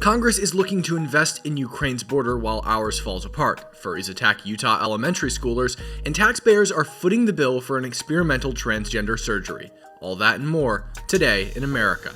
Congress is looking to invest in Ukraine's border while ours falls apart. Furries attack Utah elementary schoolers, and taxpayers are footing the bill for an experimental transgender surgery. All that and more, today in America.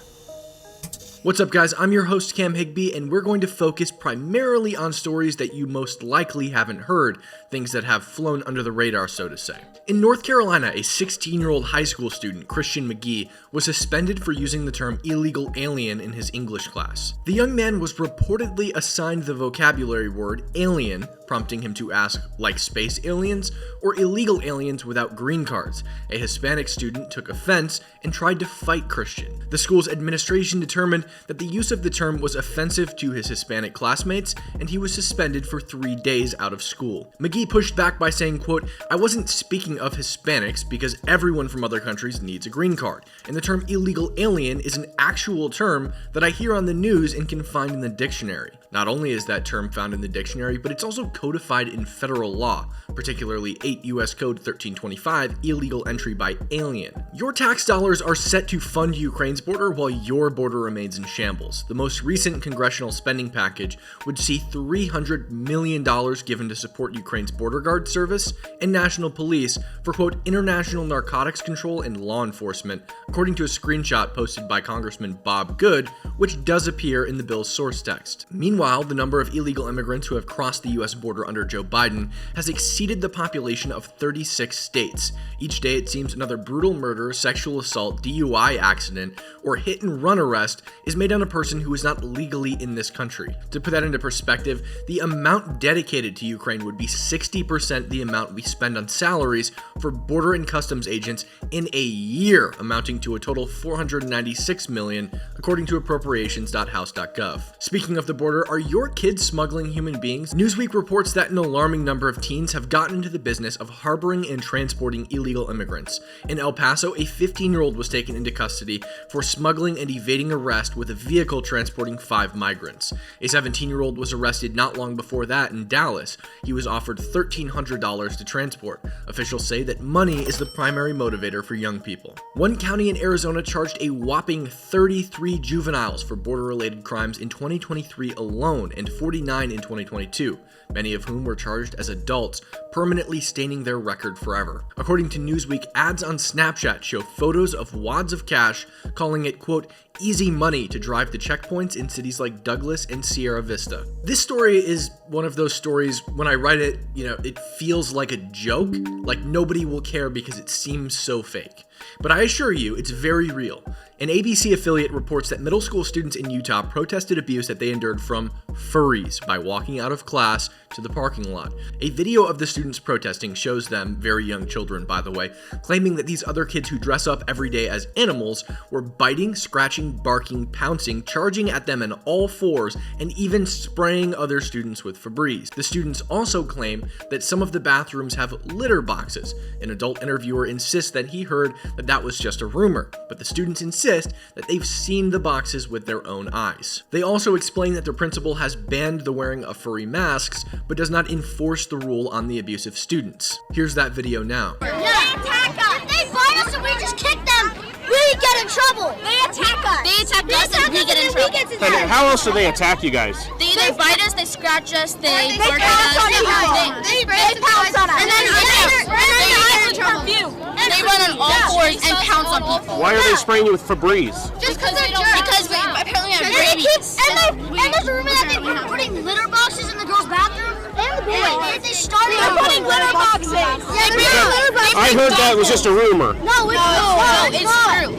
What's up, guys? I'm your host, Higby, and we're going to focus primarily on stories that you most likely haven't heard, things that have flown under the radar, so to say. In North Carolina, a 16-year-old high school student, McGee, was suspended for using the term illegal alien in his English class. The young man was reportedly assigned the vocabulary word alien, prompting him to ask, like space aliens or illegal aliens without green cards. A Hispanic student took offense and tried to fight Christian. The school's administration determined that the use of the term was offensive to his Hispanic classmates, and he was suspended for 3 days out of school. McGee pushed back by saying, quote, "I wasn't speaking of Hispanics because everyone from other countries needs a green card, and the term illegal alien is an actual term that I hear on the news and can find in the dictionary. Not only is that term found in the dictionary, but it's also codified in federal law, particularly 8 U.S. Code 1325, illegal entry by alien. Your tax dollars are set to fund Ukraine's border while your border remains in shambles. The most recent congressional spending package would see $300 million given to support Ukraine's border guard service and national police for, quote, international narcotics control and law enforcement, according to a screenshot posted by Congressman Bob Good, which does appear in the bill's source text. Meanwhile, the number of illegal immigrants who have crossed the U.S. border under Joe Biden has exceeded the population of 36 states. Each day, it seems another brutal murder, sexual assault, DUI accident, or hit-and-run arrest is made on a person who is not legally in this country. To put that into perspective, the amount dedicated to Ukraine would be 60% the amount we spend on salaries for border and customs agents in a year, amounting to a total $496 million, according to appropriations.house.gov. Speaking of the border, are your kids smuggling human beings? Newsweek reports that an alarming number of teens have gotten into the business of harboring and transporting illegal immigrants. In El Paso, a 15-year-old was taken into custody for smuggling and evading arrest with a vehicle transporting 5 migrants. A 17-year-old was arrested not long before that in Dallas. He was offered $1,300 to transport. Officials say that money is the primary motivator for young people. One county in Arizona charged a whopping 33 juveniles for border-related crimes in 2023 alone and 49 in 2022, many of whom were charged as adults, permanently staining their record forever. According to Newsweek, ads on Snapchat show photos of wads of cash, calling it, quote, easy money to drive to checkpoints in cities like Douglas and Sierra Vista. This story is one of those stories, when I write it, it feels like a joke, like nobody will care because it seems so fake. But I assure you, it's very real. An ABC affiliate reports that middle school students in Utah protested abuse that they endured from furries by walking out of class to the parking lot. A video of the students protesting shows them, very young children by the way, claiming that these other kids who dress up every day as animals were biting, scratching, barking, pouncing, charging at them in all fours, and even spraying other students with Febreze. The students also claim that some of the bathrooms have litter boxes. An adult interviewer insists that he heard that was just a rumor, but the students insist that they've seen the boxes with their own eyes. They also explain that their principal has banned the wearing of furry masks, but does not enforce the rule on the abusive students. Here's that video now. They attack us! They bite us and we just kick them! We get in trouble! They attack us! They attack us and we get in trouble. And how else do they attack you guys? They either bite us, they scratch us, they bark at us, they pounce on us. And then they run on all fours and pounce on people. Why are they spraying you with Febreze? Just because they don't. Because we apparently have rabies. And there's a rumor that they've been putting litter boxes in the girls' bathroom. And the boys. They started putting litter boxes. I heard that was just a rumor. No, it's true.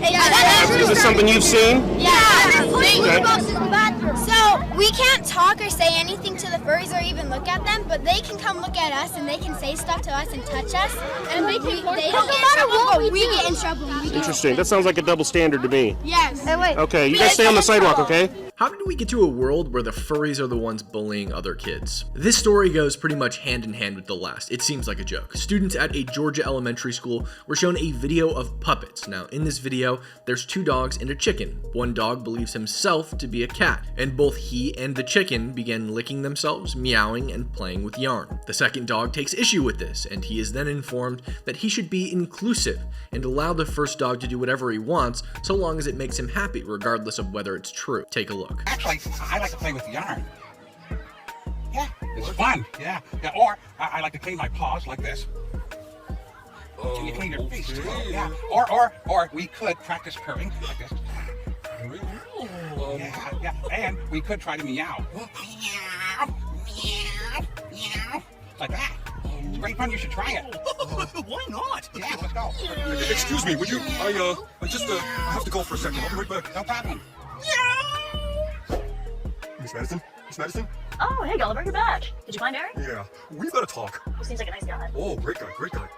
Is this something you've seen? Yeah, they're putting litter boxes in the bathroom. So we can't talk or say anything to the furries or even look at them, but they can come look at us and they can say stuff to us and touch us. And they don't get in trouble, but we get in trouble. Interesting. That sounds like a double standard to me. Yes. Okay, you guys stay on the sidewalk, okay? How did we get to a world where the furries are the ones bullying other kids? This story goes pretty much hand in hand with the last. It seems like a joke. Students at a Georgia elementary school were shown a video of puppets. Now, in this video, there's 2 dogs and a chicken. One dog believes himself to be a cat, and both he and the chicken began licking themselves, meowing, and playing with yarn. The second dog takes issue with this, and he is then informed that he should be inclusive and allow the first dog to do whatever he wants so long as it makes him happy, regardless of whether it's true. Take a look. book. Actually, I like to play with yarn. Yeah, it's fun. Yeah. Or I like to clean my paws like this. Can you clean your face too? Yeah. Or we could practice purring like this. Yeah. And we could try to meow. Meow, meow, meow. Like that. It's great fun. You should try it. Why not? Yeah, let's go. Excuse me, would you? I have to go for a second. I'll be right back. No problem. Miss Madison? Miss Madison? Oh, hey, Gulliver, you're back. Did you find Barry? Yeah, we've got to talk. He seems like a nice guy. Oh, great guy, great guy.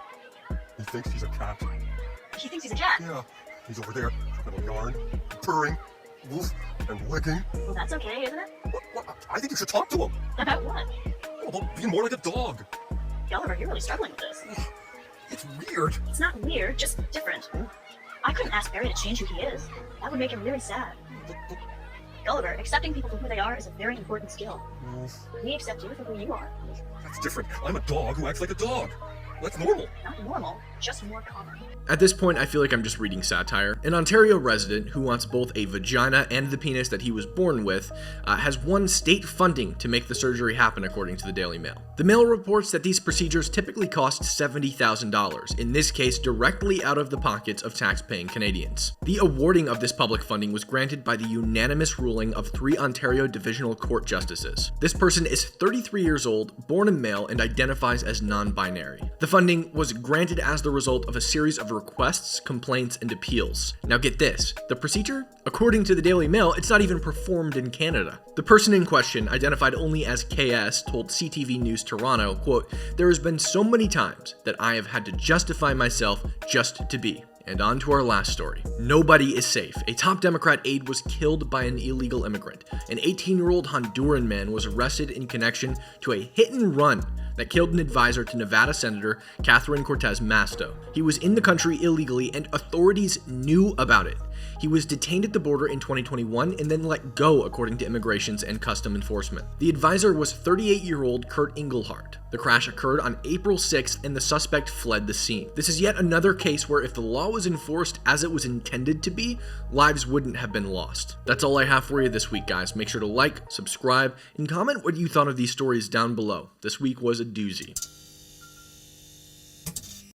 He thinks he's a cat. He thinks he's a cat. Yeah, he's over there, little yarn, purring, woof, and licking. Well, that's okay, isn't it? What? I think you should talk to him. About what? About being more like a dog. Gulliver, you're really struggling with this. It's weird. It's not weird, just different. I couldn't ask Barry to change who he is. That would make him really sad. Gulliver, accepting people for who they are is a very important skill. We accept you for who you are. That's different. I'm a dog who acts like a dog. That's normal. Not normal, just more common. At this point, I feel like I'm just reading satire. An Ontario resident who wants both a vagina and the penis that he was born with has won state funding to make the surgery happen, according to the Daily Mail. The Mail reports that these procedures typically cost $70,000, in this case directly out of the pockets of tax-paying Canadians. The awarding of this public funding was granted by the unanimous ruling of 3 Ontario Divisional Court justices. This person is 33 years old, born a male, and identifies as non-binary. The funding was granted as the result of a series of requests, complaints, and appeals. Now get this, the procedure? According to the Daily Mail, it's not even performed in Canada. The person in question, identified only as KS, told CTV News Toronto, quote, "There has been so many times that I have had to justify myself just to be." And on to our last story. Nobody is safe. A top Democrat aide was killed by an illegal immigrant. An 18-year-old Honduran man was arrested in connection to a hit and run that killed an advisor to Nevada Senator Catherine Cortez Masto. He was in the country illegally and authorities knew about it. He was detained at the border in 2021 and then let go, according to Immigrations and Custom Enforcement. The advisor was 38-year-old Kurt Engelhardt. The crash occurred on April 6th and the suspect fled the scene. This is yet another case where if the law was enforced as it was intended to be, lives wouldn't have been lost. That's all I have for you this week, guys. Make sure to like, subscribe, and comment what you thought of these stories down below. This week was a doozy.